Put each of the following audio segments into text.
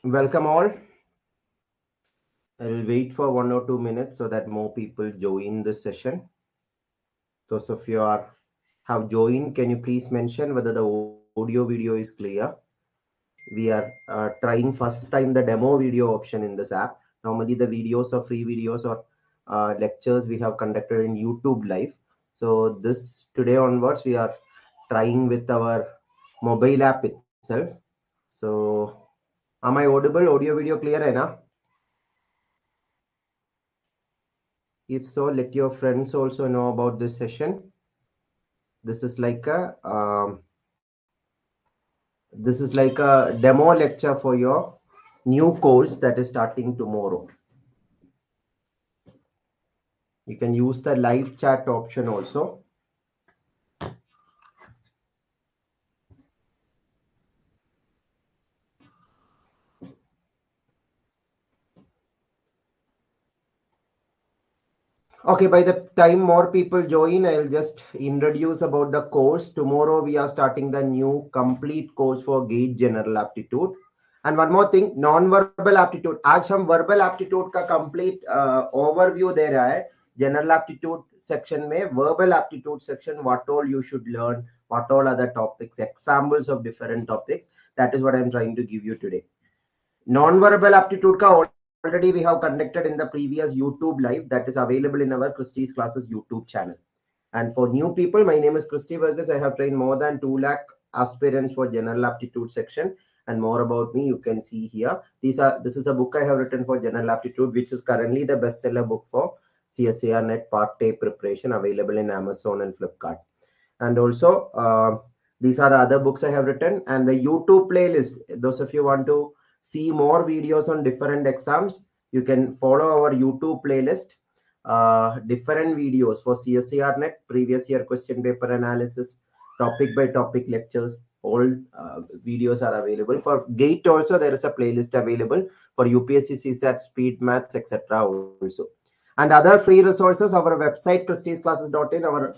Welcome all. I'll wait for 1 or 2 minutes so that more people join this session. Those of you have joined, can you please mention whether the audio video is clear? We are trying first time the demo video option in this app. Normally the videos or free videos or lectures we have conducted in YouTube live. So this today onwards we are trying with our mobile app itself. So am I audible? Audio video clear hai na? If so, let your friends also know about this session. This is like a demo lecture for your new course that is starting tomorrow. You can use the live chat option also. Okay, by the time more people join, I'll just introduce about the course. Tomorrow we are starting the new complete course for GATE General Aptitude. And one more thing, non-verbal aptitude. आज हम verbal aptitude का complete overview दे रहा है. General aptitude section में verbal aptitude section, what all you should learn, what all other topics, examples of different topics. That is what I'm trying to give you today. Non-verbal aptitude का already we have conducted in the previous YouTube live that is available in our Christy's Classes YouTube channel. And for new people, my name is Christy Varghese. I have trained more than 2 lakh aspirants for general aptitude section. And more about me, you can see here. This is the book I have written for general aptitude, which is currently the bestseller book for CSIR-NET Part A preparation, available in Amazon and Flipkart. And also, these are the other books I have written, and the YouTube playlist. Those of you want to see more videos on different exams, you can follow our YouTube playlist. Different videos for CSIR-NET, previous year question paper analysis, topic by topic lectures, all videos are available. For GATE also there is a playlist available for UPSC, CSAT, speed maths, etc. also. And other free resources, our website christysclasses.in, our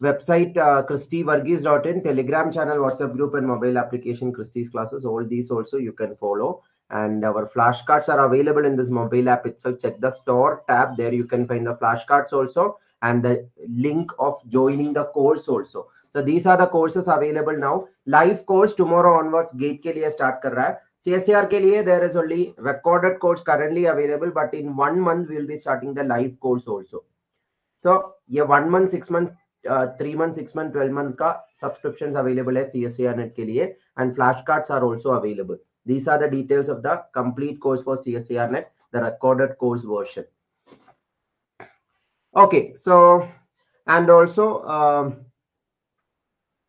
website christyvarghese.in, telegram channel, WhatsApp group, and mobile application Christy's Classes. All these also you can follow. And our flashcards are available in this mobile app itself. Check the store tab. There you can find the flashcards also and the link of joining the course also. So these are the courses available now. Live course tomorrow onwards GATE के लिए start कर रहा है. CSIR के लिए there is only recorded course currently available, but in 1 month we will be starting the live course also. So ये 1 month, 6 month, 3 month, 6 month, 12 month का subscriptions available है CSIR-NET के लिए, and flashcards are also available. These are the details of the complete course for CSIR-NET, the recorded course version. Okay, so, and also,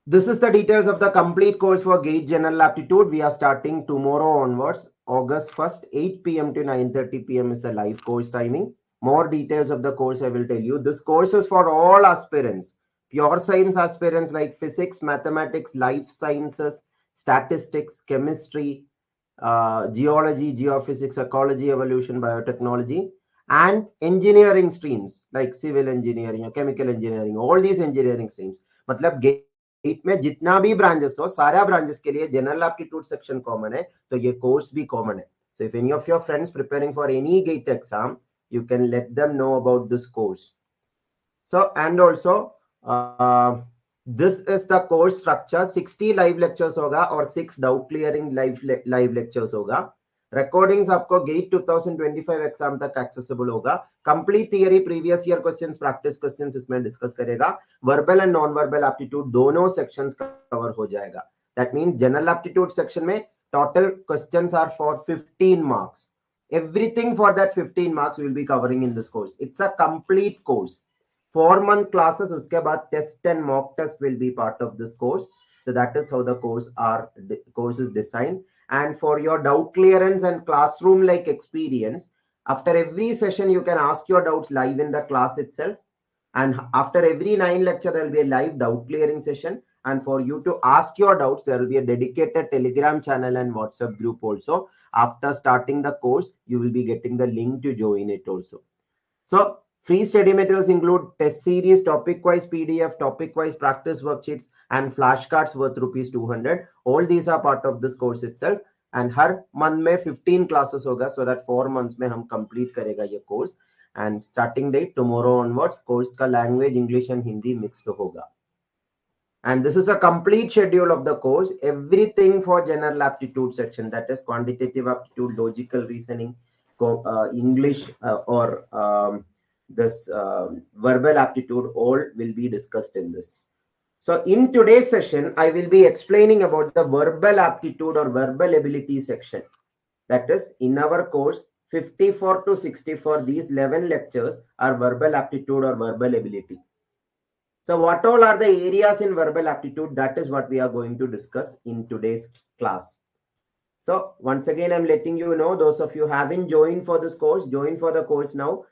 this is the details of the complete course for GATE General Aptitude. We are starting tomorrow onwards, August 1st, 8 p.m. to 9:30 p.m. is the live course timing. More details of the course I will tell you. This course is for all aspirants, pure science aspirants like physics, mathematics, life sciences, statistics, chemistry, geology, geophysics, ecology, evolution, biotechnology, and engineering streams like civil engineering or chemical engineering, all these engineering streams. मतलब GATE में जितना भी branches हो, सारा branches के लिए general aptitude section common है, तो ये कोर्स भी कॉमन है. So if any of your friends preparing for any GATE exam, you can let them know about this course. So, and also, this is the course structure. 60 live lectures होगा और 6 doubt clearing live lectures होगा. Recordings आपको GATE 2025 exam तक accessible होगा. Complete theory, previous year questions, practice questions इसमें discuss करेगा. Verbal and non-verbal aptitude दोनों sections cover हो जाएगा. That means general aptitude section में total questions are for 15 marks. Everything for that 15 marks we will be covering in this course. It's a complete course. 4-month classes, uske baad test and mock test will be part of this course. So that is how the course is designed. And for your doubt clearance and classroom like experience, after every session you can ask your doubts live in the class itself. And after every 9 lecture there will be a live doubt clearing session. And for you to ask your doubts, there will be a dedicated Telegram channel and WhatsApp group also. After starting the course, you will be getting the link to join it also. So free study materials include test series, topic-wise PDF, topic-wise practice worksheets, and flashcards worth ₹200. All these are part of this course itself. and her month में 15 classes होगा, so that 4 months में हम complete करेगा ये course, and starting date tomorrow onwards course का language English and Hindi mixed होगा. And this is a complete schedule of the course, everything for general aptitude section, that is quantitative aptitude, logical reasoning, English, or this verbal aptitude, all will be discussed in this. So in today's session, I will be explaining about the verbal aptitude or verbal ability section. That is, in our course, 54 to 64, these 11 lectures are verbal aptitude or verbal ability. So what all are the areas in verbal aptitude? That is what we are going to discuss in today's class. So once again, I'm letting you know, those of you haven't joined for this course, join for the course now.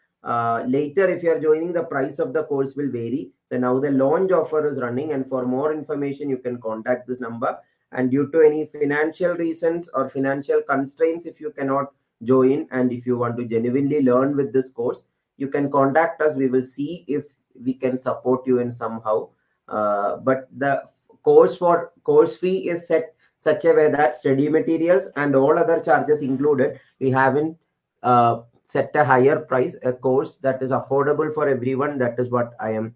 Later, if you are joining, the price of the course will vary. So now the launch offer is running, and for more information, you can contact this number. And due to any financial reasons or financial constraints, if you cannot join, and if you want to genuinely learn with this course, you can contact us. We will see if we can support you in somehow. But the course fee is set such a way that study materials and all other charges included, we haven't set a higher price, a course that is affordable for everyone. That is what I am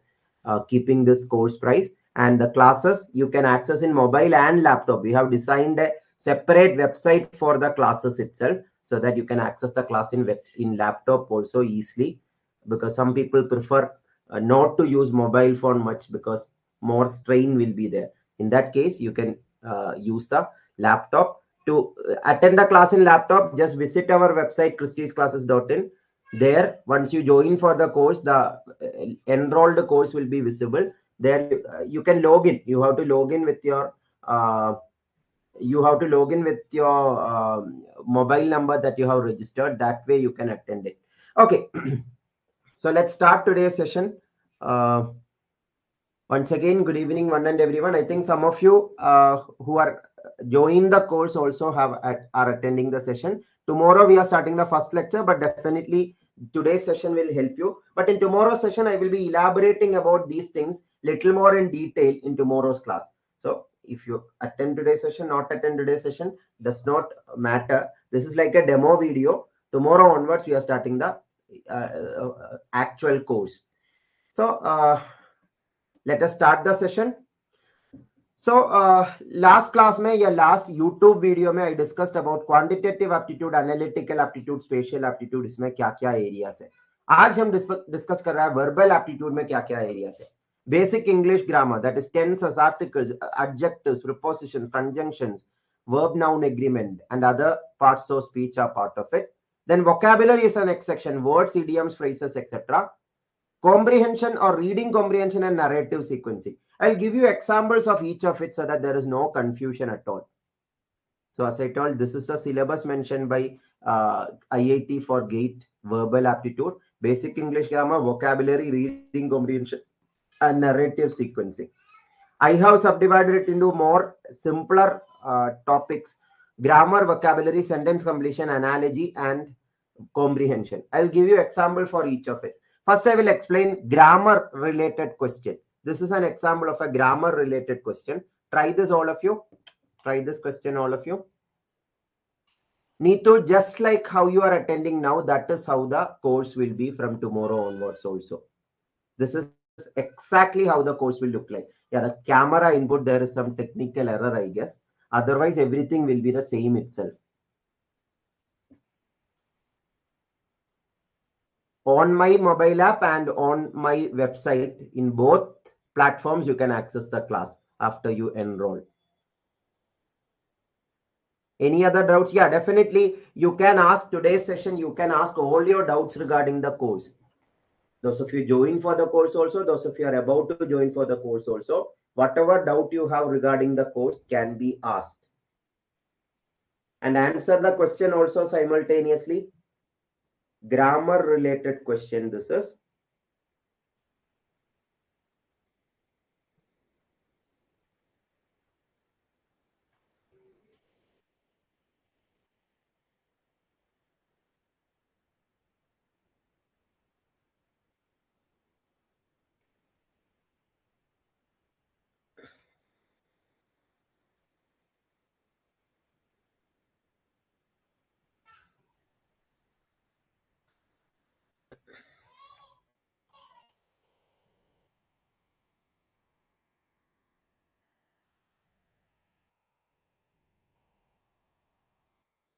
keeping this course price. And the classes you can access in mobile and laptop. We have designed a separate website for the classes itself, so that you can access the class in laptop also easily, because some people prefer not to use mobile phone much because more strain will be there. In that case, you can use the laptop. To attend the class in laptop, just visit our website christysclasses.in. There, once you join for the course, the enrolled course will be visible. There you can log in. You have to log in with your mobile number that you have registered. That way you can attend it. Okay. So let's start today's session. Once again, good evening, one and everyone. I think some of you who are joining the course also are attending the session. Tomorrow we are starting the first lecture, but definitely today's session will help you. But in tomorrow's session, I will be elaborating about these things little more in detail in tomorrow's class. So if you attend today's session, not attend today's session, does not matter. This is like a demo video. Tomorrow onwards, we are starting the actual course. So let us start the session. So last class में या last YouTube video में I discussed about quantitative aptitude, analytical aptitude, spatial aptitude. इसमें क्या क्या areas है. आज हम discuss कर रहा है verbal aptitude में क्या क्या areas है. Basic English grammar, that is tenses, articles, adjectives, prepositions, conjunctions, verb noun agreement, and other parts of speech are part of it. Then vocabulary is the next section, words, idioms, phrases, etc. Comprehension or reading comprehension and narrative sequencing. I'll give you examples of each of it so that there is no confusion at all. So as I told, this is the syllabus mentioned by IIT for GATE, verbal aptitude, basic English grammar, vocabulary, reading comprehension, and narrative sequencing. I have subdivided it into more simpler topics: grammar, vocabulary, sentence completion, analogy, and comprehension. I'll give you example for each of it. First, I will explain grammar related question. This is an example of a grammar related question. Try this, all of you. Try this question, all of you. Neetu, just like how you are attending now, that is how the course will be from tomorrow onwards also. This is exactly how the course will look like. Yeah, the camera input, there is some technical error, I guess. Otherwise, everything will be the same itself. On my mobile app and on my website, in both platforms, you can access the class after you enroll. Any other doubts? Yeah, definitely. You can ask today's session. You can ask all your doubts regarding the course. Those of you join for the course also, those of you are about to join for the course also, whatever doubt you have regarding the course can be asked. And answer the question also simultaneously. Grammar related question this is.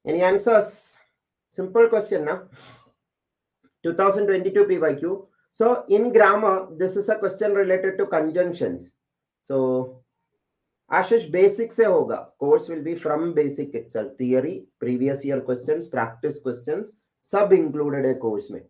Any answers? Simple question, na? 2022 PYQ. So in grammar, this is a question related to conjunctions. So Ashish, basic se hoga. Course will be from basic itself. Theory, previous year questions, practice questions, sub included a course mein.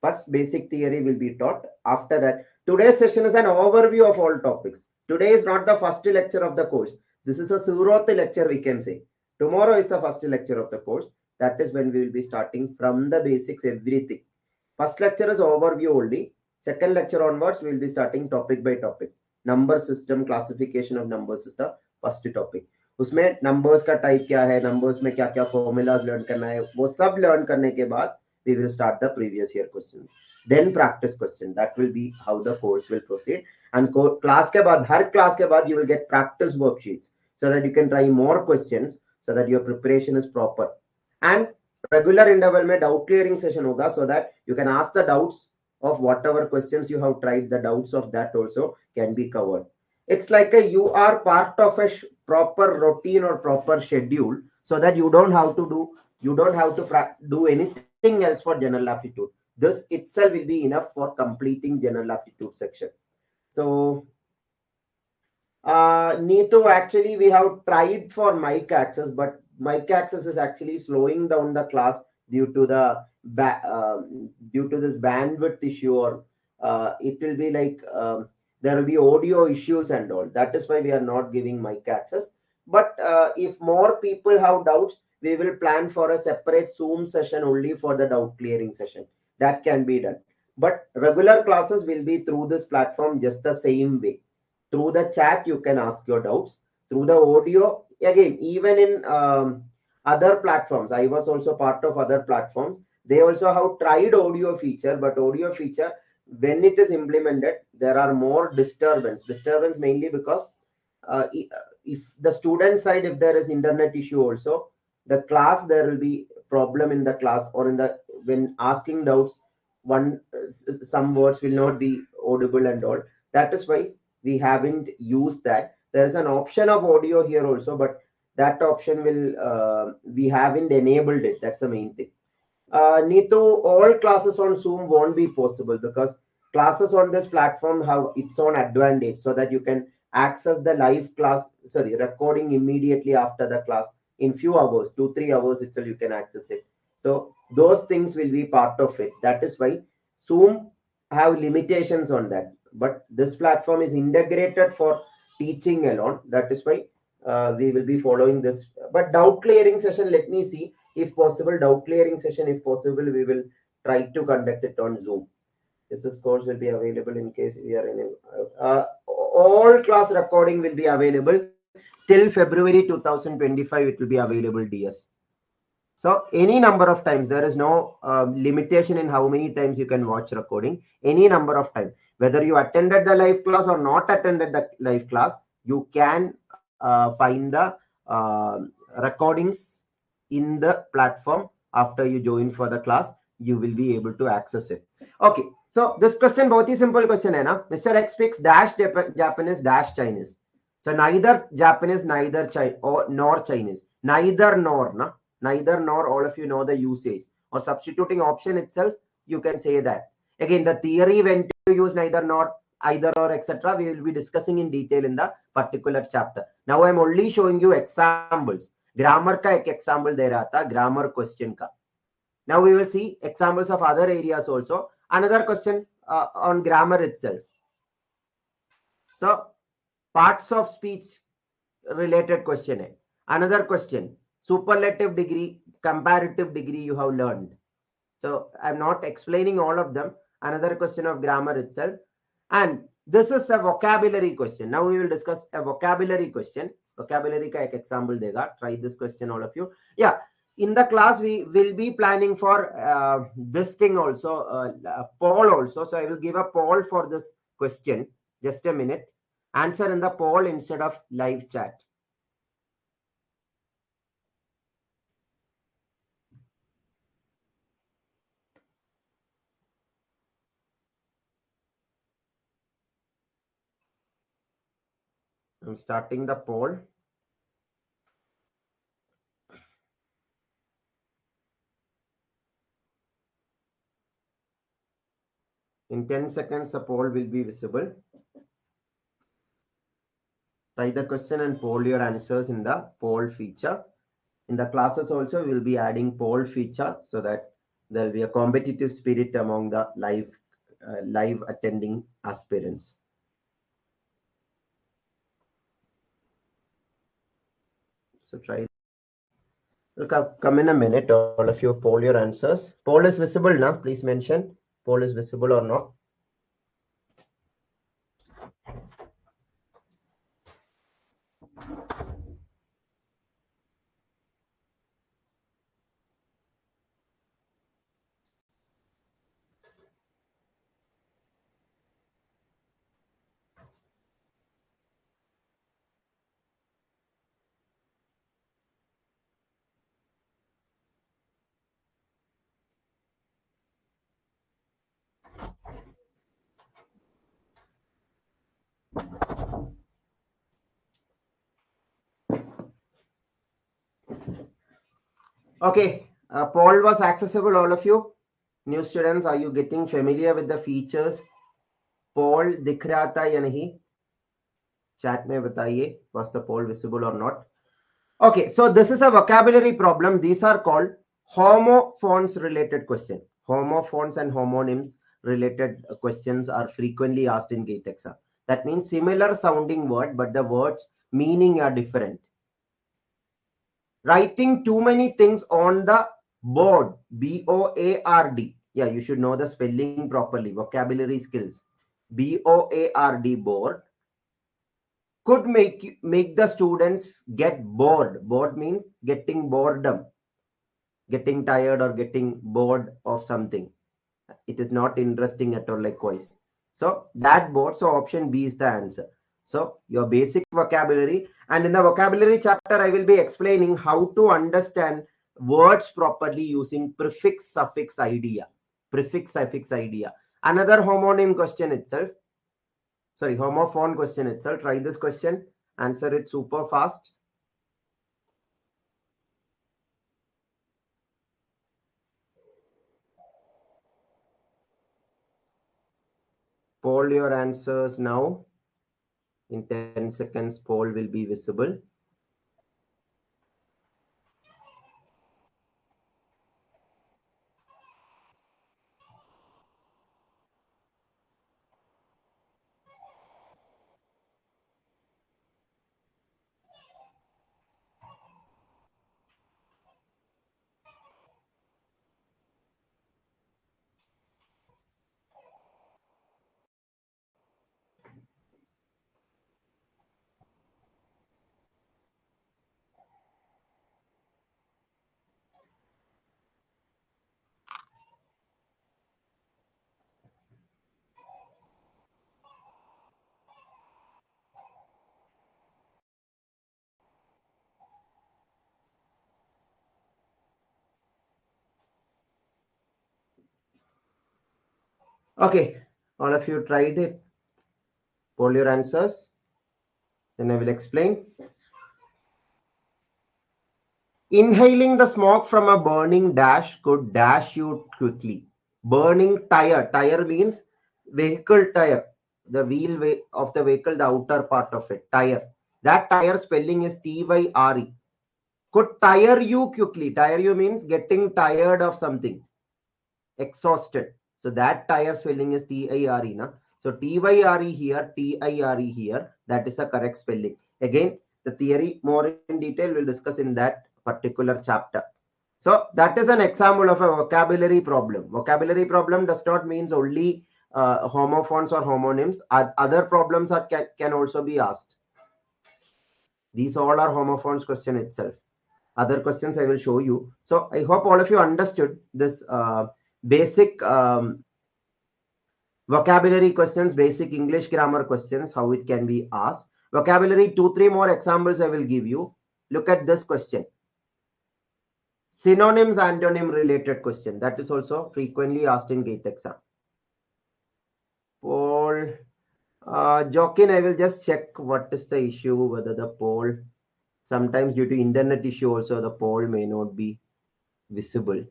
First basic theory will be taught. After that, today's session is an overview of all topics. Today is not the first lecture of the course. This is a zeroth lecture, we can say. Tomorrow is the first lecture of the course. That is when we will be starting from the basics, everything. First lecture is overview only. Second lecture onwards, we will be starting topic by topic. Number system, classification of numbers is the first topic. उसमें numbers का type क्या है, numbers में क्या क्या formulas learn करना है, वो सब learn करने के बाद we will start the previous year questions. Then practice question. That will be how the course will proceed. And class के बाद, हर class के बाद you will get practice worksheets so that you can try more questions so that your preparation is proper. And regular interval में doubt clearing session होगा so that you can ask the doubts of whatever questions you have tried. The doubts of that also can be covered. It's like you are part of a proper routine or proper schedule so that you don't have to do anything else for general aptitude. This itself will be enough for completing general aptitude section. So Neetu, actually we have tried for mic access, but mic access is actually slowing down the class due to the due to this bandwidth issue, or it will be like there will be audio issues and all. That is why we are not giving mic access. But if more people have doubts, we will plan for a separate Zoom session only for the doubt clearing session. That can be done. But regular classes will be through this platform just the same way. Through the chat, you can ask your doubts. Through the audio, again, even in other platforms, I was also part of other platforms. They also have tried audio feature, but audio feature, when it is implemented, there are more disturbance. Disturbance mainly because if the student side, if there is internet issue also, the class, there will be problem in the class, or in the when asking doubts, some words will not be audible and all. That is why we haven't used that. There is an option of audio here also, but that option will we haven't enabled it. That's the main thing. Neetu, all classes on Zoom won't be possible because classes on this platform have its own advantage, so that you can access the live class, recording immediately after the class in few hours, 2-3 hours itself you can access it. So those things will be part of it. That is why Zoom have limitations on that. But this platform is integrated for teaching alone. That is why we will be following this. But doubt clearing session, let me see. If possible, doubt clearing session, if possible, we will try to conduct it on Zoom. This course will be available in case we are in all class recording will be available till February 2025. It will be available, DS. So any number of times, there is no limitation in how many times you can watch recording. Any number of time, whether you attended the live class or not attended the live class, you can find the recordings in the platform. After you join for the class, you will be able to access it. Okay, so this question बहुत ही simple question है ना. Mr. X speaks dash Japanese dash Chinese. So neither Japanese, neither nor Chinese, neither nor, na, neither nor. All of you know the usage, or substituting option itself. You can say that. Again, the theory when to use neither nor, either or, etc. we will be discussing in detail in the particular chapter. Now I am only showing you examples. Grammar का एक example दे रहा था, grammar question का. Now we will see examples of other areas also. Another question on grammar itself. So parts of speech related question hai. Another question, superlative degree, comparative degree you have learned. So I'm not explaining all of them. Another question of grammar itself. And this is a vocabulary question. Now we will discuss a vocabulary question. Vocabulary ka ek example dega. Try this question, all of you. Yeah. In the class, we will be planning for this thing also, poll also. So I will give a poll for this question. Just a minute. Answer in the poll instead of live chat. I'm starting the poll. In 10 seconds, the poll will be visible. Write the question and poll your answers in the poll feature. In the classes also, we will be adding poll feature so that there will be a competitive spirit among the live attending aspirants. So try. We'll come in a minute. All of you poll your answers. Poll is visible now. Please mention poll is visible or not. Okay, poll was accessible, all of you. New students, are you getting familiar with the features? Poll दिख रहा था या नहीं? Chat में बताइए, was the poll visible or not? Okay, so this is a vocabulary problem. These are called homophones related question. Homophones and homonyms related questions are frequently asked in GATE exam. That means similar sounding word, but the words meaning are different. Writing too many things on the board, B-O-A-R-D. Yeah, you should know the spelling properly, vocabulary skills. B-O-A-R-D, board, could make the students get bored. Bored means getting boredom, getting tired or getting bored of something. It is not interesting at all, likewise. So that board, so option B is the answer. So your basic vocabulary, and in the vocabulary chapter, I will be explaining how to understand words properly using prefix, suffix, idea. Prefix, suffix, idea. Another homonym question itself. Sorry, homophone question itself. Try this question. Answer it super fast. Poll your answers now. In 10 seconds, poll will be visible. Okay, all of you tried it. Poll your answers. Then I will explain. Inhaling the smoke from a burning dash could dash you quickly. Burning tire. Tire means vehicle tire. The wheel of the vehicle, the outer part of it. Tire. That tire spelling is T-Y-R-E. Could tire you quickly. Tire you means getting tired of something. Exhausted. So that tire spelling is T-I-R-E. Na? So T-Y-R-E here, T-I-R-E here. That is the correct spelling. Again, the theory more in detail we'll discuss in that particular chapter. So that is an example of a vocabulary problem. Vocabulary problem does not mean only homophones or homonyms. Other problems can also be asked. These all are homophones question itself. Other questions I will show you. So I hope all of you understood this basic vocabulary questions, basic English grammar questions, how it can be asked. Vocabulary, 2-3 more examples I will give you. Look at this question. Synonyms, antonym related question. That is also frequently asked in GATE exam. Poll. Joaquin, I will just check what is the issue, whether the poll, sometimes due to internet issue also, the poll may not be visible.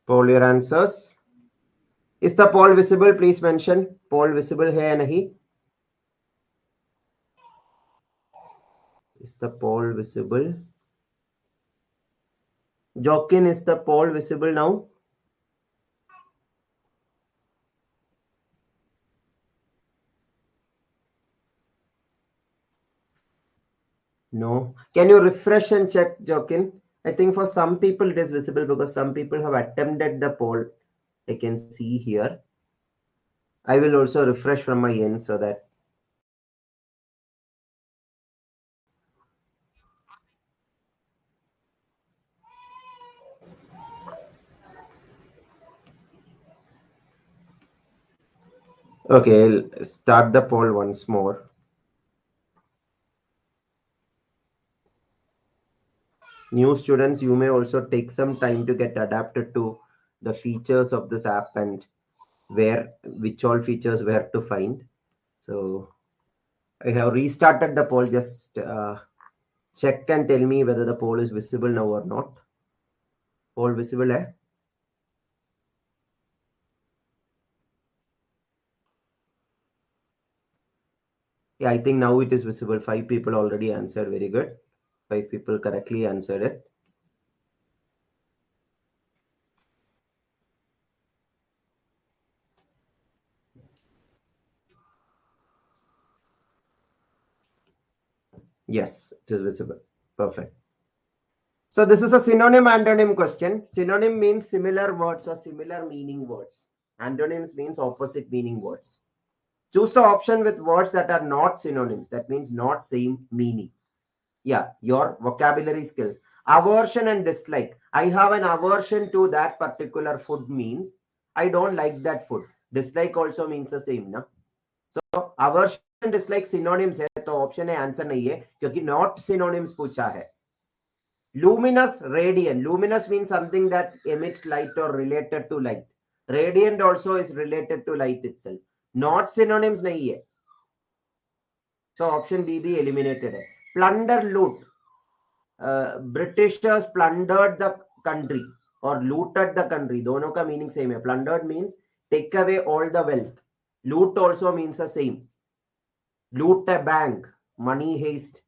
Poll your answers. Is the poll visible? Please mention. Poll visible hai ya nahi? Is the poll visible? Jokin, is the poll visible now? No. Can you refresh and check, Jokin? I think for some people it is visible because some people have attempted the poll. I can see here. I will also refresh from my end so that. Okay, I'll start the poll once more. New students, you may also take some time to get adapted to the features of this app and which all features where to find. So I have restarted the poll. Just check and tell me whether the poll is visible now or not. Poll visible, eh? Yeah, I think now it is visible. 5 people already answered. Very good. 5 people correctly answered it. Yes, it is visible. Perfect. So this is a synonym antonym question. Synonym means similar words or similar meaning words. Antonyms means opposite meaning words. Choose the option with words that are not synonyms. That means not same meaning. Yeah, your vocabulary skills. Aversion and dislike. I have an aversion to that particular food means I don't like that food. Dislike also means the same, na? So aversion and dislike synonyms है तो option है answer नहीं है क्योंकि not synonyms पूछा है. Luminous, radiant. Luminous means something that emits light or related to light. Radiant also is related to light itself. Not synonyms nahi hai. So option B be eliminated hai. Plunder, loot. Britishers plundered the country or looted the country. Dono ka meaning same hai. Plundered means take away all the wealth. Loot also means the same. Loot a bank. Money heist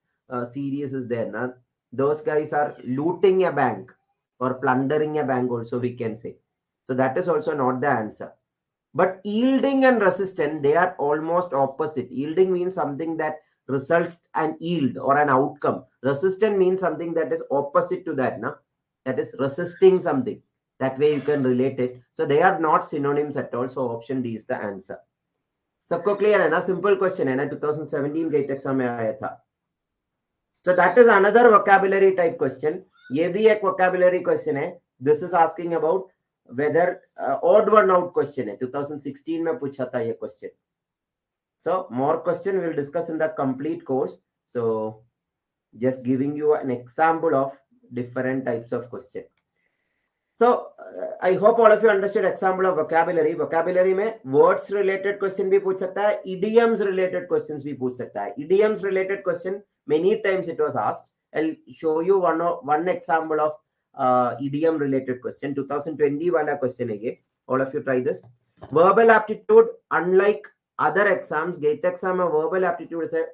series is there. Na? Those guys are looting a bank or plundering a bank also we can say. So that is also not the answer. But yielding and resistant, they are almost opposite. Yielding means something that results an yield or an outcome. Resistant means something that is opposite to that. Na? That is resisting something. That way you can relate it. So they are not synonyms at all. So option D is the answer. सबको clear है ना simple question है ना 2017 gate exam में आया था so that is another vocabulary type question ये भी एक vocabulary question है this is asking about whether odd one out question है 2016 में पूछा था ये question so more question we will discuss in the complete course so just giving you an example of different types of question So I hope all of you understood example of vocabulary. Vocabulary में words related question भी पूछ सकता है, idioms related questions भी पूछ सकता है. Idioms related question many times it was asked. I'll show you one example of idiom related question. 2020 वाला question है ये. All of you try this. Verbal aptitude, unlike other exams, GATE exam and verbal aptitude is a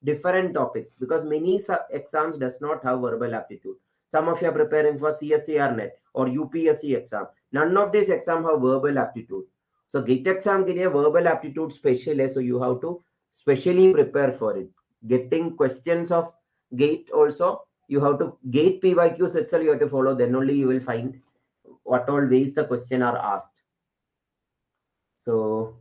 different topic because many exams does not have verbal aptitude. Some of you are preparing for CSIR-NET or UPSC exam. None of these exams have verbal aptitude. So GATE exam के लिए verbal aptitude special है. So you have to specially prepare for it. Getting questions of GATE also, you have to GATE PYQs itself you have to follow. Then only you will find what all ways the question are asked. So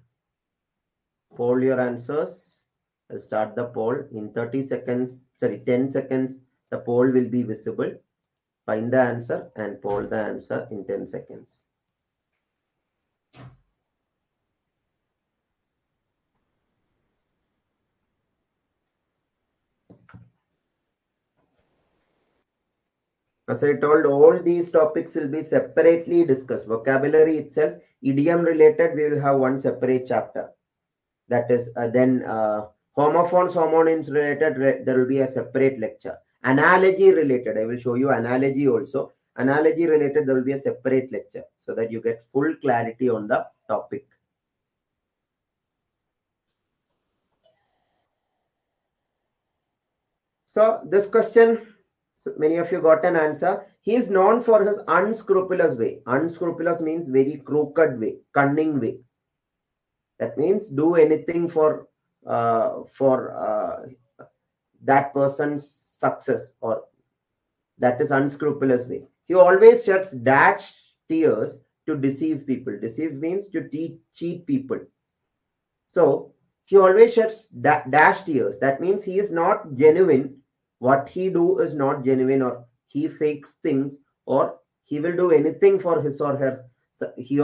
poll your answers. I'll start the poll in 30 seconds. Sorry, 10 seconds. The poll will be visible. Find the answer and poll the answer in 10 seconds. As I told, all these topics will be separately discussed. Vocabulary itself, idiom related, we will have one separate chapter. That is then homophones, homonyms related, there will be a separate lecture. Analogy related, I will show you analogy also. Analogy related, there will be a separate lecture so that you get full clarity on the topic. So this question, so many of you got an answer. He is known for his unscrupulous way. Unscrupulous means very crooked way, cunning way. That means do anything for that person's success, or that is unscrupulous way. He always sheds dash tears to deceive people. Deceive means to cheat people. So he always sheds dash tears. That means he is not genuine. What he do is not genuine, or he fakes things, or he will do anything for his or her. He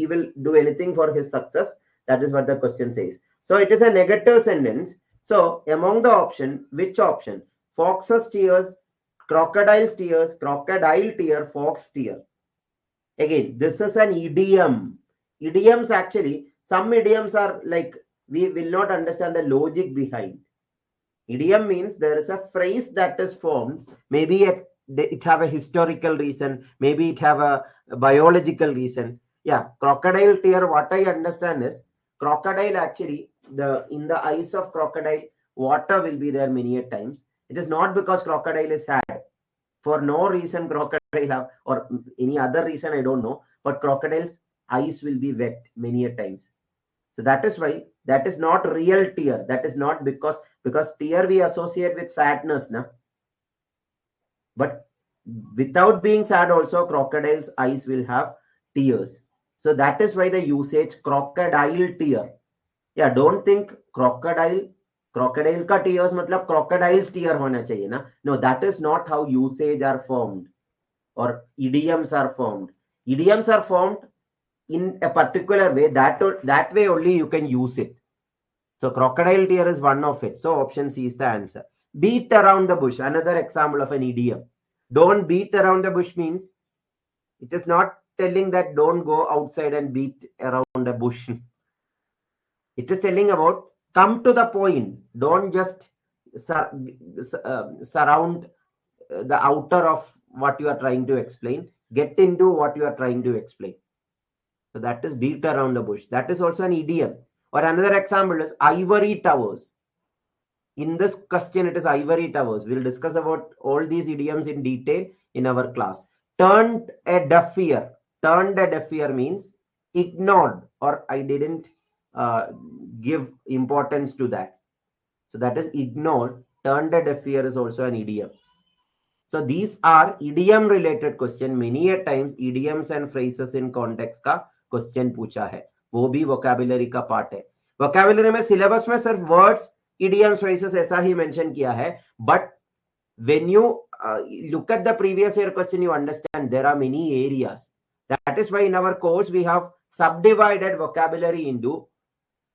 will do anything for his success. That is what the question says. So it is a negative sentence. So among the option, which option? Fox's tears, crocodile's tears, crocodile tear, fox tear. Again, this is an idiom. Idioms, actually, some idioms are like, we will not understand the logic behind. Idiom means there is a phrase that is formed. Maybe it have a historical reason. Maybe it have a biological reason. Yeah, crocodile tear, what I understand is, crocodile actually, in the eyes of crocodile, water will be there many a times. It is not because crocodile is sad. For no reason crocodile have, or any other reason, I don't know, but crocodile's eyes will be wet many a times. So that is why that is not real tear. That is not because tear we associate with sadness, na? But without being sad also, crocodile's eyes will have tears. So that is why the usage crocodile tear. Yeah, don't think crocodile का tears मतलब crocodile's tear होना चाहिए ना. No, that is not how usage are formed, or idioms are formed. Idioms are formed in a particular way. That way only you can use it. So crocodile tear is one of it. So option C is the answer. Beat around the bush, another example of an idiom. Don't beat around the bush means it is not telling that don't go outside and beat around a bush. It is telling about come to the point. Don't just surround the outer of what you are trying to explain. Get into what you are trying to explain. So that is beat around the bush. That is also an idiom. Or another example is ivory towers. In this question, it is ivory towers. We'll discuss about all these idioms in detail in our class. Turned a deaf ear. Turned a deaf ear means ignored, or I didn't give importance to that. So that is ignored. Turned a deaf ear is also an idiom. So these are idiom related question. Many a times idioms and phrases in context का question पूछा है. वो भी vocabulary का part है. Vocabulary में syllabus में सिर्फ words, idioms, phrases ऐसा ही mention किया है. But when you look at the previous year question, you understand there are many areas. That is why in our course we have subdivided vocabulary into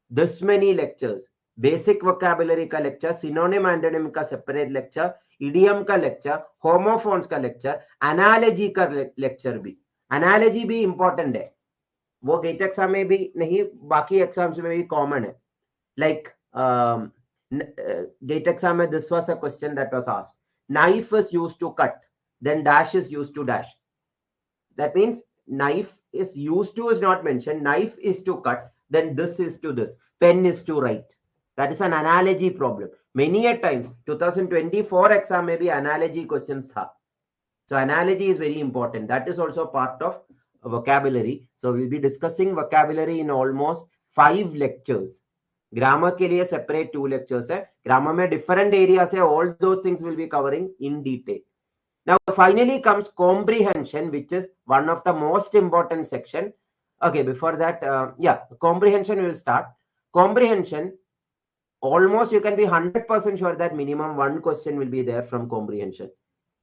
this many lectures. Basic vocabulary का lecture, synonym antonym का separate lecture, idiom का lecture, homophones का lecture, analogy का lecture भी. Analogy भी important है. वो gate exam में भी नहीं, बाकी एग्जाम्स में भी कॉमन है. Like gate exam में this was a question that was asked. Knife is used to cut, then dash is used to dash. That means knife is used to is not mentioned. Knife is to cut, then this is to this. Pen is to write. That is an analogy problem. Many a times 2024 exam में भी analogy questions था. So analogy is very important. That is also part of vocabulary. So we'll be discussing vocabulary in almost 5 lectures. Grammar के लिए separate 2 lectures है. Grammar में different areas है. All those things will be covering in detail. Now finally comes comprehension, which is one of the most important section. Okay, before that, comprehension will start. Comprehension, almost you can be 100% sure that minimum 1 question will be there from comprehension.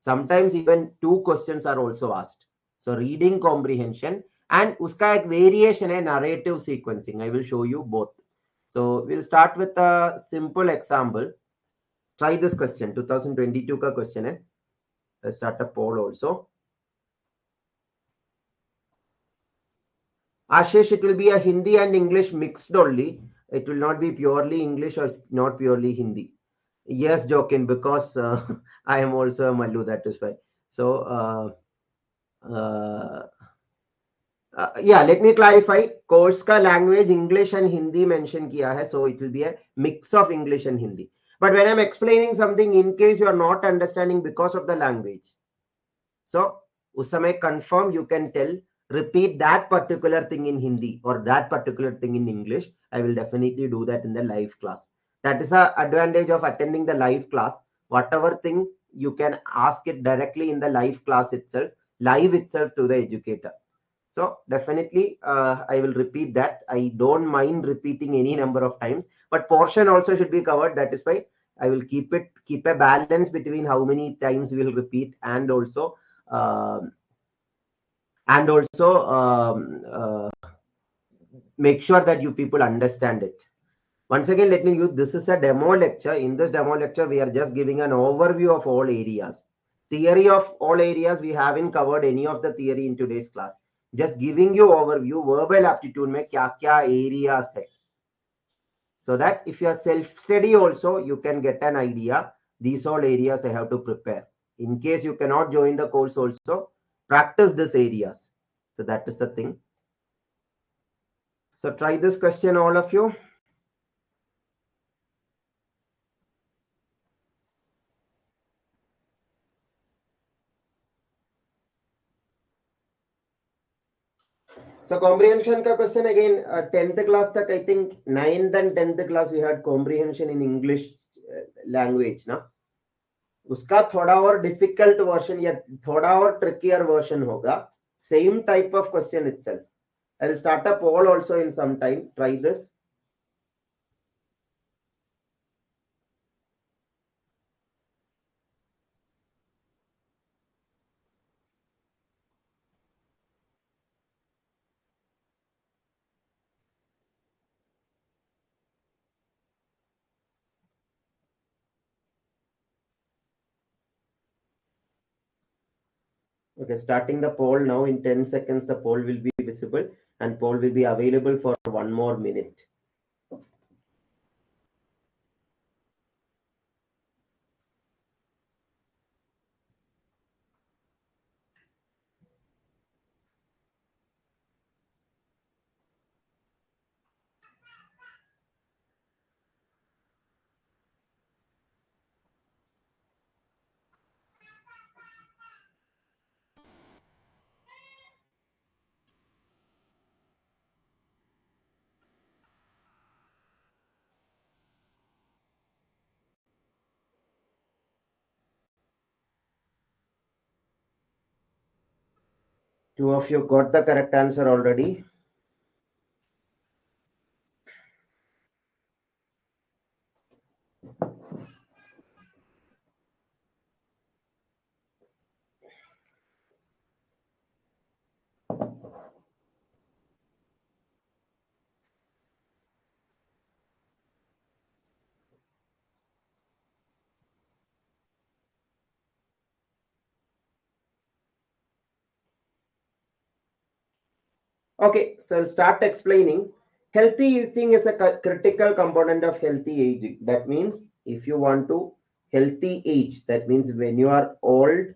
Sometimes even 2 questions are also asked. So reading comprehension, and uska ek variation hai narrative sequencing. I will show you both. So we'll start with a simple example. Try this question. 2022 ka question hai. Let's start a poll also. Ashish, it will be a Hindi and English mixed only. It will not be purely English or not purely Hindi. Yes, Jokin, because I am also a Mallu, that is why. So Yeah, let me clarify. Course का language English and Hindi mention किया है, so it will be a mix of English and Hindi. But when I'm explaining something, in case you are not understanding because of the language, so उस समय confirm you can tell, repeat that particular thing in Hindi or that particular thing in English. I will definitely do that in the live class. That is the advantage of attending the live class. Whatever thing you can ask it directly in the live class itself, live itself to the educator. So definitely I will repeat that. I don't mind repeating any number of times, but portion also should be covered. That is why I will keep a balance between how many times we will repeat, and also um, make sure that you people understand it. Once again, let me use, this is a demo lecture. In this demo lecture, we are just giving an overview of all areas. Theory of all areas, we haven't covered any of the theory in today's class. Just giving you overview, verbal aptitude में क्या areas है. So that if you are self-study also, you can get an idea. These all areas I have to prepare. In case you cannot join the course also, practice these areas. So that is the thing. So try this question, all of you. So comprehension ka question again, 10th class tak, I think 9th and 10th class we had comprehension in English language ना, उसका थोड़ा और difficult version या थोड़ा और trickier version होगा, same type of question itself. I'll start a poll also in some time. Try this. Okay, starting the poll now. In 10 seconds, the poll will be visible and poll will be available for 1 more minute. Two of you got the correct answer already. Okay, so I'll start explaining. Healthy eating is a critical component of healthy aging. That means if you want to healthy age, that means when you are old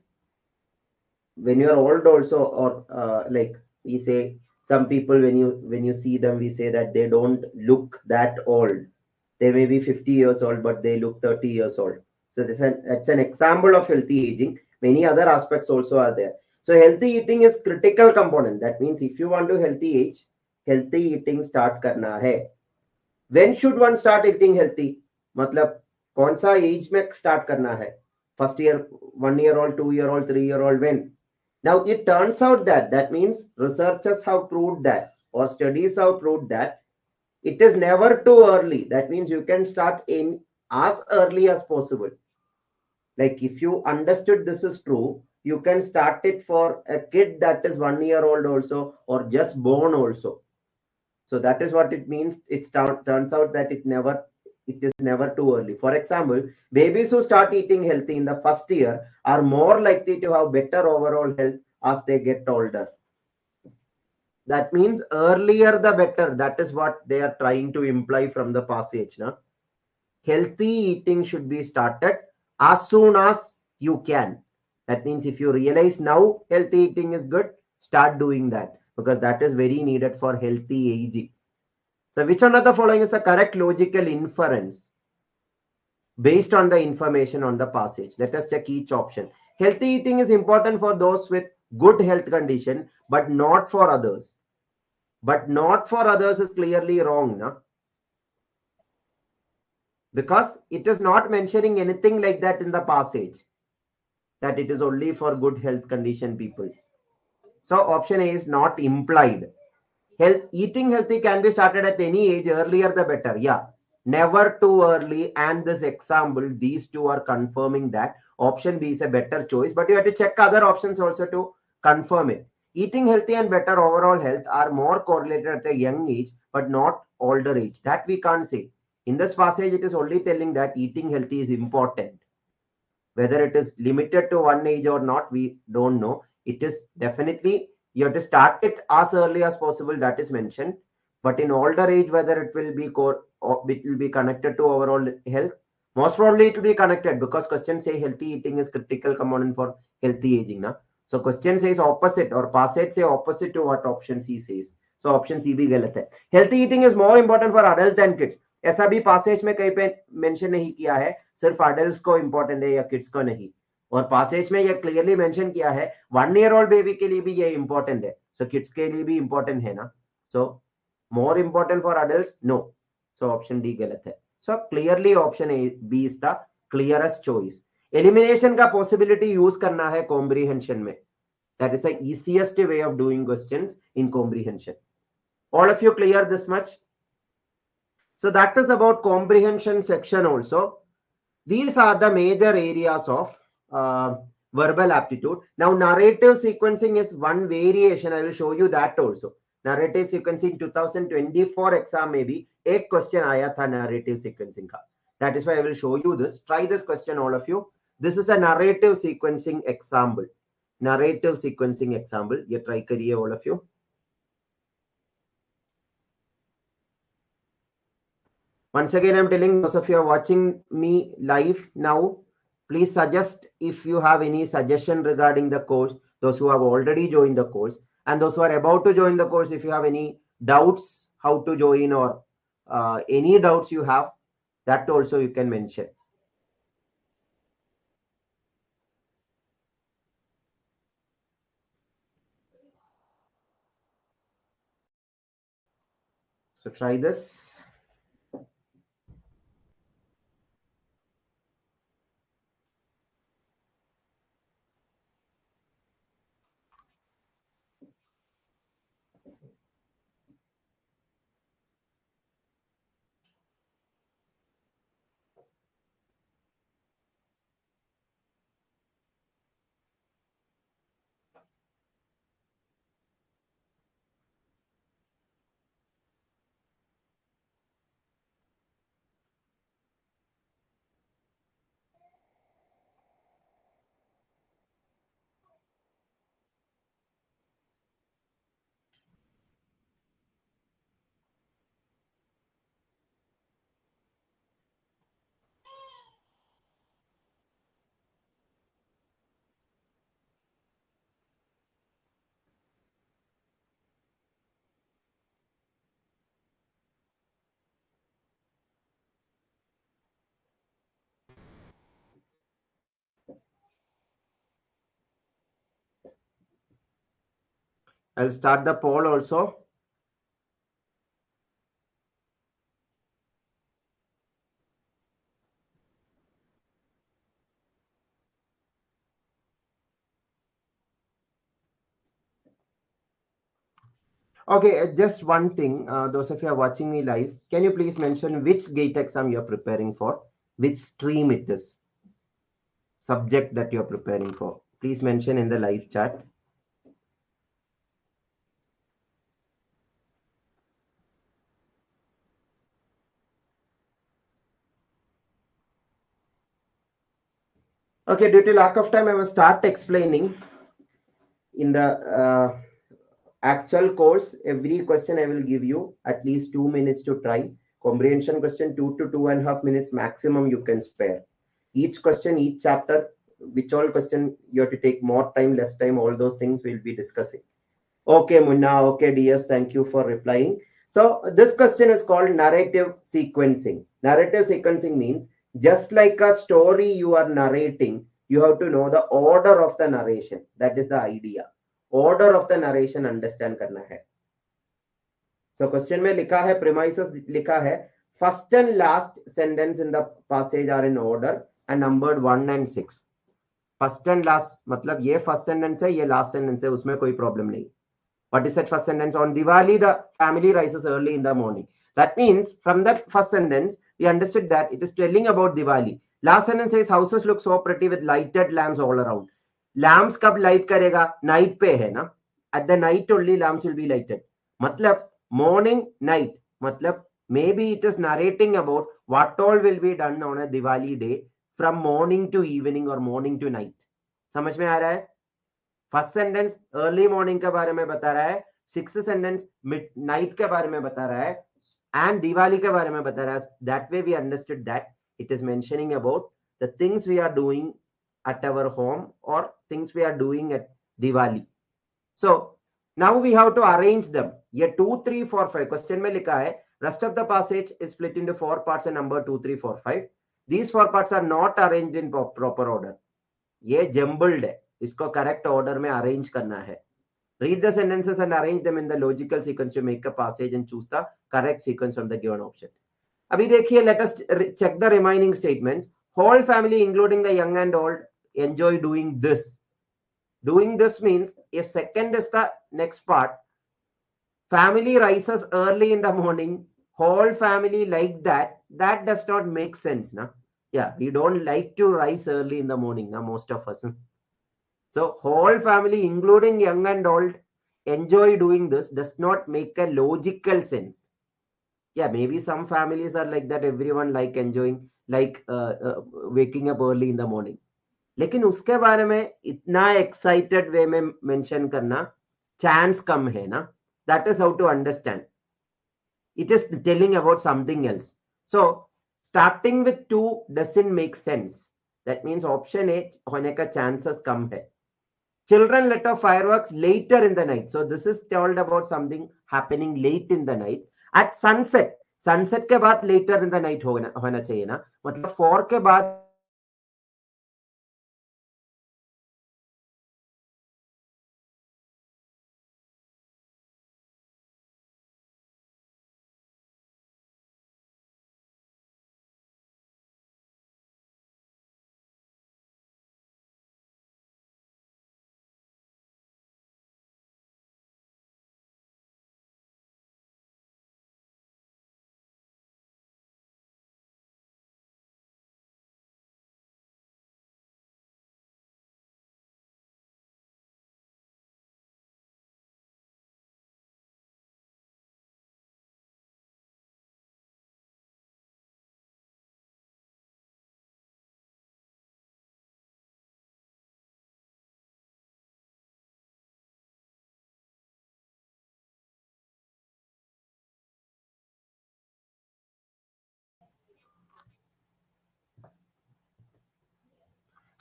also, or like we say, some people when you see them, we say that they don't look that old. They may be 50 years old, but they look 30 years old. So that's an example of healthy aging. Many other aspects also are there. So healthy eating is critical component. That means if you want to healthy age, healthy eating start करना है. When should one start eating healthy? मतलब कौन सा age में start करना है? First year, 1 year old, 2 year old, 3 year old, when? Now it turns out that means researchers have proved that, or studies have proved that it is never too early. That means you can start in as early as possible. Like if you understood this is true, you can start it for a kid that is 1 year old also, or just born also. So that is what it means. It turns out that it is never too early. For example, babies who start eating healthy in the first year are more likely to have better overall health as they get older. That means earlier the better. That is what they are trying to imply from the passage. Na? Healthy eating should be started as soon as you can. That means if you realize now healthy eating is good, start doing that, because that is very needed for healthy aging. So which one of the following is a correct logical inference based on the information on the passage? Let us check each option. Healthy eating is important for those with good health condition, but not for others. But not for others is clearly wrong, na? Because it is not mentioning anything like that in the passage, that it is only for good health condition people. So option A is not implied. Eating healthy can be started at any age, earlier the better. Yeah, never too early. And this example, these two are confirming that option B is a better choice, but you have to check other options also to confirm it. Eating healthy and better overall health are more correlated at a young age, but not older age. That we can't say. In this passage, it is only telling that eating healthy is important. Whether it is limited to one age or not, we don't know. It is definitely, you have to start it as early as possible, that is mentioned. But in older age, whether it will be connected to overall health, most probably it will be connected, because question say healthy eating is critical component for healthy aging. Na? So question says opposite, or passage say opposite to what option C says. So option C भी गलत है. Healthy eating is more important for adults than kids. ऐसा भी passage में कहीं पे mention नहीं किया है, सिर्फ adults को important है या kids को नहीं. और passage में ये clearly mention किया है 1 year old baby के लिए भी ये important है. So kids के लिए भी important है ना. So more important for adults? No. So option D गलत है. So clearly option A, B is the clearest choice. Elimination का possibility use करना है comprehension में. That is the easiest way of doing questions in comprehension. All of you clear this much? So that is about comprehension section also. These are the major areas of verbal aptitude. Now narrative sequencing is one variation. I will show you that also. Narrative sequencing 2024 exam में भी एक question आया था narrative sequencing का. That is why I will show you this. Try this question, all of you. This is a narrative sequencing example. Narrative sequencing example. ये try करिए all of you. Once again, I'm telling those of you are watching me live now, please suggest if you have any suggestion regarding the course, those who have already joined the course, and those who are about to join the course, if you have any doubts how to join, or any doubts you have, that also you can mention. So try this. I'll start the poll also. Okay, just one thing. Those of you are watching me live, can you please mention which GATE exam you are preparing for? Which stream it is? Subject that you are preparing for? Please mention in the live chat. Okay, due to lack of time, I will start explaining. In the actual course, every question I will give you at least 2 minutes to try. Comprehension question 2 to 2.5 minutes maximum you can spare. Each question, each chapter which all question you have to take more time, less time, all those things we'll be discussing. Okay, Munna. Okay, DS, thank you for replying. So this question is called narrative sequencing. Narrative sequencing means just like a story you are narrating, you have to know the order of the narration. That is the idea. Order of the narration understand करना है. So question में लिखा है, premises लिखा है, first and last sentence in the passage are in order and numbered 1 and 6. First and last मतलब ये first sentence है, ये last sentence है, उसमें कोई problem नहीं. What is that first sentence? On Diwali, the family rises early in the morning. That means from that first sentence, we understood that it is telling about Diwali. Last sentence says houses look so pretty with lighted lamps all around. Lamps कब light करेगा? Night पे है ना? At the night only lamps will be lighted. मतलब morning, night. मतलब maybe it is narrating about what all will be done on a Diwali day from morning to evening or morning to night. समझ में आ रहा है? First sentence early morning के बारे में बता रहा है, सिक्स्थ सेंटेंस मिड नाइट के बारे में बता रहा है एंड दिवाली के बारे में बता रहा है. That way we understood that it is mentioning about the things we are doing at our home और things we are doing at Diwali. So now we have to arrange them. ये 2 3 4 5 क्वेश्चन में लिखा है. Rest of the passage is split into 4 parts and number 2 3 4 5. These 4 parts are not arranged in proper order. ये jumbled है, इसको correct order में arrange करना है. Read the sentences and arrange them in the logical sequence to make a passage and choose the correct sequence from the given option. अभी देखिए, let us check the remaining statements. Whole family including the young and old enjoy doing this. Doing this means if second is the next part, family rises early in the morning, whole family like that, that does not make sense, na? Yeah, we don't like to rise early in the morning, na, most of us. So whole family including young and old enjoy doing this does not make a logical sense. Yeah, maybe some families are like that, everyone like enjoying, like waking up early in the morning. लेकिन उसके बारे में इतना excited वे में mention करना chance कम है ना. That is how to understand. It is telling about something else. So starting with 2 doesn't make sense. That means option A होने का चांसेस कम है. Children let off fireworks later in the night. So this is told about something happening late in the night. At sunset. Sunset के बाद later in the night होना चाहिए ना. मतलब 4 के बाद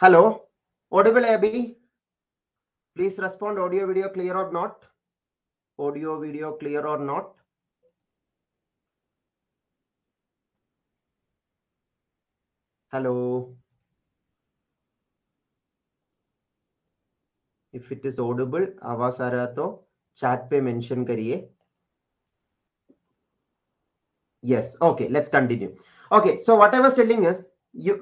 hello, audible Abby? Please respond. Audio video clear or not? Audio video clear or not? Hello. If it is audible, आवाज आ रहा तो chat पे mention करिए. Yes. Okay. Let's continue. Okay. So what I was telling is, you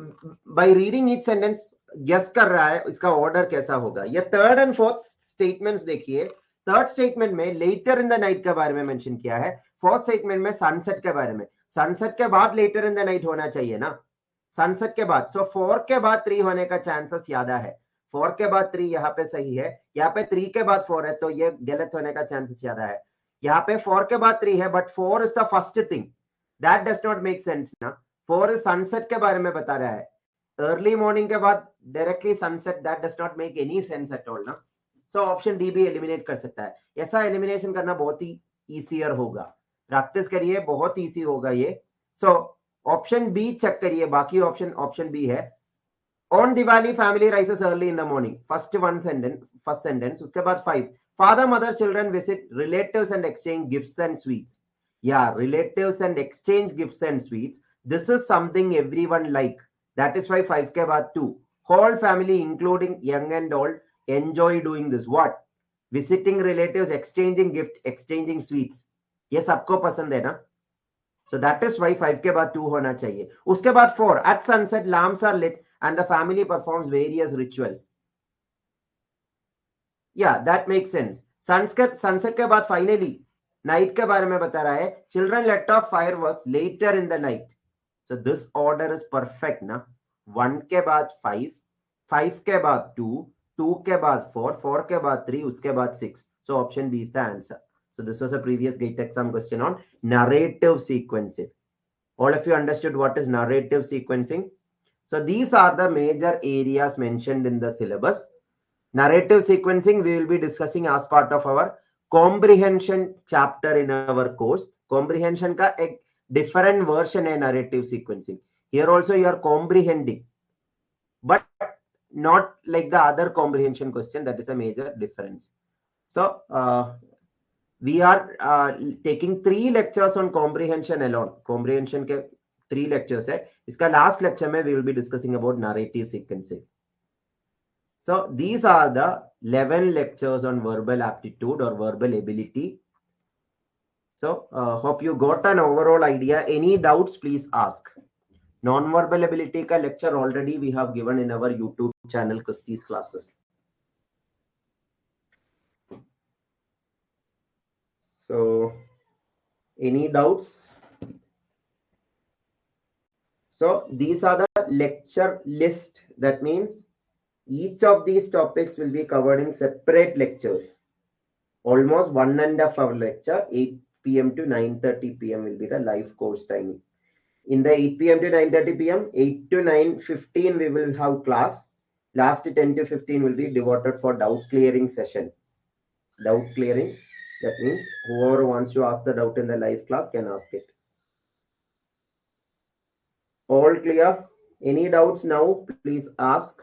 by reading each sentence guess कर रहा है इसका order कैसा होगा. ये third and fourth statements देखिए. थर्ड स्टेटमेंट में लेटर इन द नाइट के बारे में मेंशन किया है. फोर्थ स्टेटमेंट में सनसेट के बारे में. सनसेट के बाद लेटर इन द नाइट होना चाहिए ना. सनसेट के बाद. सो 4 के बाद 3 होने का चांसेस ज्यादा है. 4 के बाद 3 यहाँ पे सही है. यहाँ पे 3 के बाद 4 है तो ये गलत होने का चांसेस ज्यादा है. यहाँ पे 4 के बाद 3 है but 4 is the first thing. That does not make sense ना. 4 इज सनसेट के बारे में बता रहा है. अर्ली मॉर्निंग के बाद directly sunset, that does not make any sense at all ना. सो ऑप्शन डी भी एलिमिनेट कर सकता है. ऐसा एलिमिनेशन करना बहुत ही ईजियर होगा. प्रैक्टिस करिए, बहुत ईजी होगा ये. सो ऑप्शन बी चेक करिए. बाकी ऑप्शन बी है. On Diwali, family rises early in the morning. First sentence. Uske baad 5. Father, mother, children visit relatives and exchange gifts and sweets. Yeah, relatives and exchange gifts and sweets. This is something everyone like. That is why 5 ke baad 2. Whole family, including young and old, enjoy doing this. What? Visiting relatives, exchanging gift, exchanging sweets. ये सबको पसंद है ना? So that is why 5 के बाद 2 होना चाहिए. उसके बाद 4. At sunset, lamps are lit and the family performs various rituals. Yeah, that makes sense. Sunset के बाद finally night के बारे में बता रहा है. Children let off fireworks later in the night. So this order is perfect ना. 1 के बाद 5, 5 के बाद 2, 2 के बाद 4, 4 के बाद 3, उसके बाद 6. So option B is the answer. So this was a previous GATE exam question on narrative sequencing. All of you understood what is narrative sequencing? So these are the major areas mentioned in the syllabus. Narrative sequencing we will be discussing as part of our comprehension chapter in our course. Comprehension ka ek different version hai narrative sequencing. Here also you are comprehending, but not like the other comprehension question. That is a major difference. So we are taking 3 lectures on comprehension alone. Comprehension ke 3 lectures hai. Iska last lecture mein we will be discussing about narrative sequencing. So these are the 11 lectures on verbal aptitude or verbal ability. So hope you got an overall idea. Any doubts, please ask. Non-verbal ability ka lecture already we have given in our YouTube channel, Christy's classes. So any doubts? So these are the lecture list. That means each of these topics will be covered in separate lectures. Almost 1.5 hour lecture, 8 p.m. to 9:30 p.m. will be the live course timing. In the 8 p.m. to 9:30 p.m., 8 to 9:15 we will have class. Last 10 to 15 will be devoted for doubt clearing session. Doubt clearing, that means whoever wants to ask the doubt in the live class can ask it. All clear? Any doubts now? Please ask.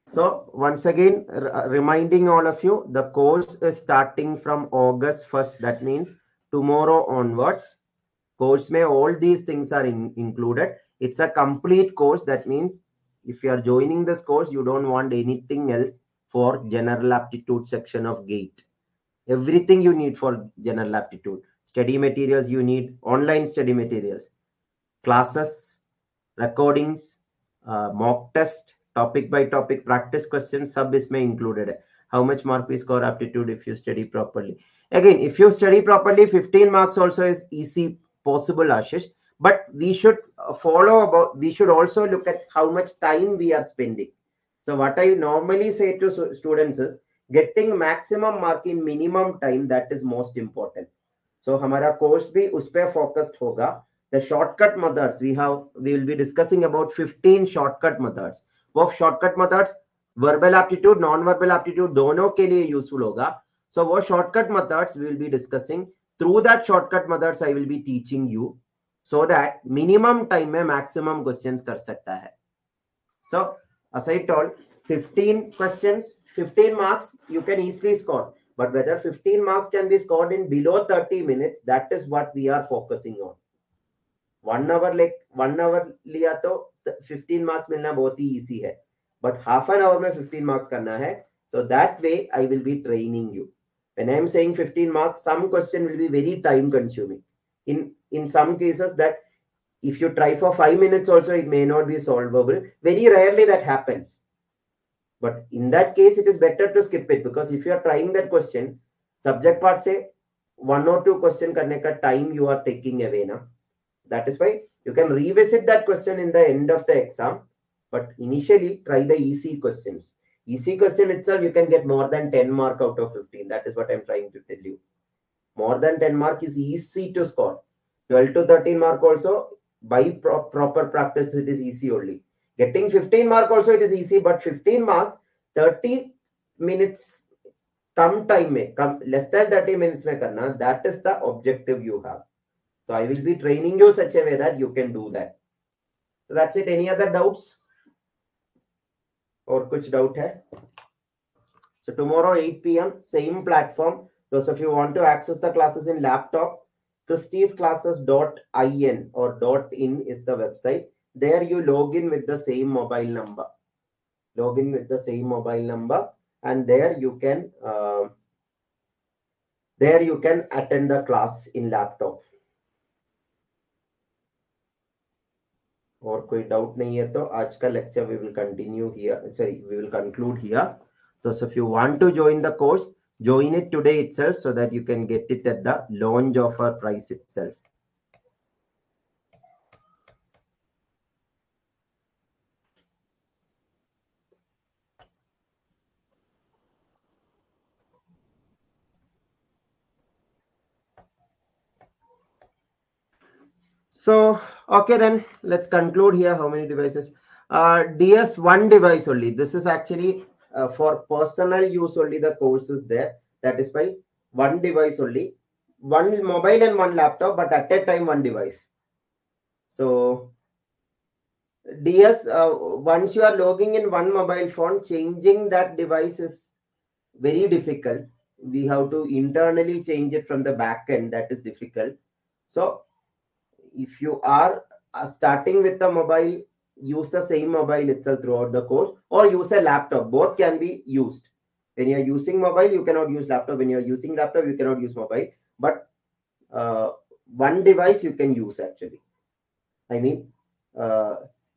So once again, reminding all of you, the course is starting from August 1st. That means tomorrow onwards. Course may all these things are included. It's a complete course. That means if you are joining this course, you don't want anything else for general aptitude section of GATE. Everything you need for general aptitude. Study materials you need, online study materials, classes, recordings, mock test, topic by topic practice questions, sub isme included. How much mark we score aptitude if you study properly? Again, if you study properly, 15 marks also is easy possible, Ashish. But we should we should also look at how much time we are spending. So what I normally say to students is getting maximum mark in minimum time. That is most important. So हमारा course भी उस पे focused होगा. The shortcut methods we will be discussing about 15 shortcut methods. वो shortcut methods verbal aptitude, non-verbal aptitude दोनों के लिए useful होगा. So वो shortcut methods we will be discussing. Through that shortcut methods I will be teaching you so that minimum time में maximum questions कर सकता है. So as I told, 15 questions, 15 marks you can easily score. But whether 15 marks can be scored in below 30 minutes, that is what we are focusing on. 1 hour लिया तो 15 marks मिलना बहुत ही easy है. But half an hour में 15 marks करना है. So that way I will be training you. When I am saying 15 marks, some question will be very time consuming. In some cases that if you try for 5 minutes also, it may not be solvable. Very rarely that happens. But in that case, it is better to skip it, because if you are trying that question, subject part say 1 or 2 question करने का time you are taking away ना. That is why you can revisit that question in the end of the exam. But initially, try the easy questions. Easy question itself, you can get more than 10 mark out of 15. That is what I'm trying to tell you. More than 10 mark is easy to score. 12 to 13 mark also, by proper practice, it is easy only. Getting 15 mark also it is easy, but 15 marks, 30 minutes, less than 30 minutes mein karna, that is the objective you have. So I will be training you such a way that you can do that. So that's it. Any other doubts? Or kuch doubt hai? So tomorrow 8 p.m. same platform. Those of you want to access the classes in laptop, christiesclasses.in or .in is the website. There you log in with the same mobile number. Log in with the same mobile number, and there you can attend the class in laptop. और कोई doubt नहीं है तो आज का lecture we will continue here. Sorry, we will conclude here. Those of you want to join the course, join it today itself so that you can get it at the launch offer price itself. So, okay, then let's conclude here. How many devices? DS one device only. This is actually for personal use only. The course is there. That is why one device only, one mobile and one laptop, but at a time one device. So DS, once you are logging in one mobile phone, changing that device is very difficult. We have to internally change it from the back end. That is difficult. So if you are starting with the mobile, use the same mobile itself throughout the course, or use a laptop. Both can be used. When you are using mobile, you cannot use laptop. When you are using laptop, you cannot use mobile. But one device you can use actually. I mean,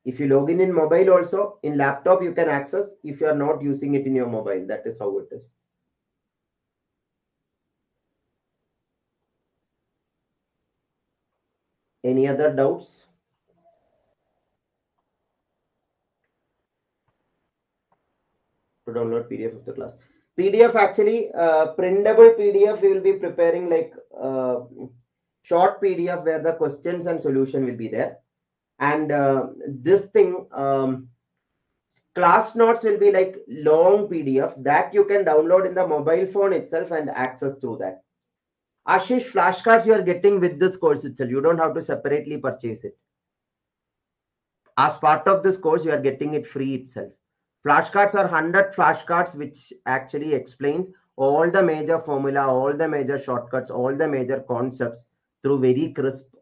if you log in mobile also, in laptop you can access if you are not using it in your mobile. That is how it is. Any other doubts? To download PDF of the class. PDF actually, printable PDF we will be preparing like short PDF where the questions and solution will be there. And this thing, class notes will be like long PDF that you can download in the mobile phone itself and access through that. Ashish, flashcards you are getting with this course itself. You don't have to separately purchase it. As part of this course, you are getting it free itself. Flashcards are 100 flashcards, which actually explains all the major formula, all the major shortcuts, all the major concepts through very crisp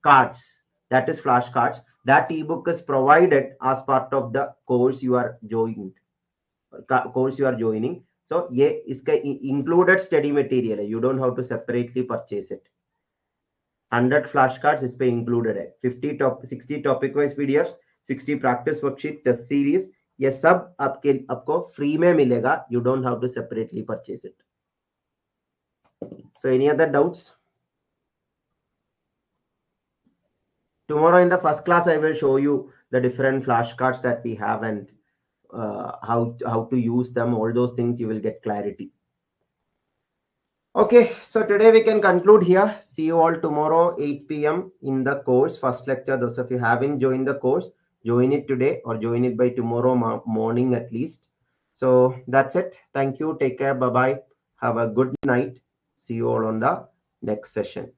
cards. That is flashcards. That ebook is provided as part of the course you are joining. So, ये इसका included study material है. You don't have to separately purchase it. 100 flashcards इस पे included है. 60 topic wise PDFs, 60 practice worksheet, test series. ये सब आपको free में मिलेगा. You don't have to separately purchase it. So any other doubts? Tomorrow in the first class, I will show you the different flashcards that we have and how to use them. All those things you will get clarity. Okay, so today we can conclude here. See you all tomorrow 8 p.m. in the course first lecture. Those of you haven't joined the course, join it today or join it by tomorrow morning at least. So that's it. Thank you. Take care. Bye bye. Have a good night. See you all on the next session.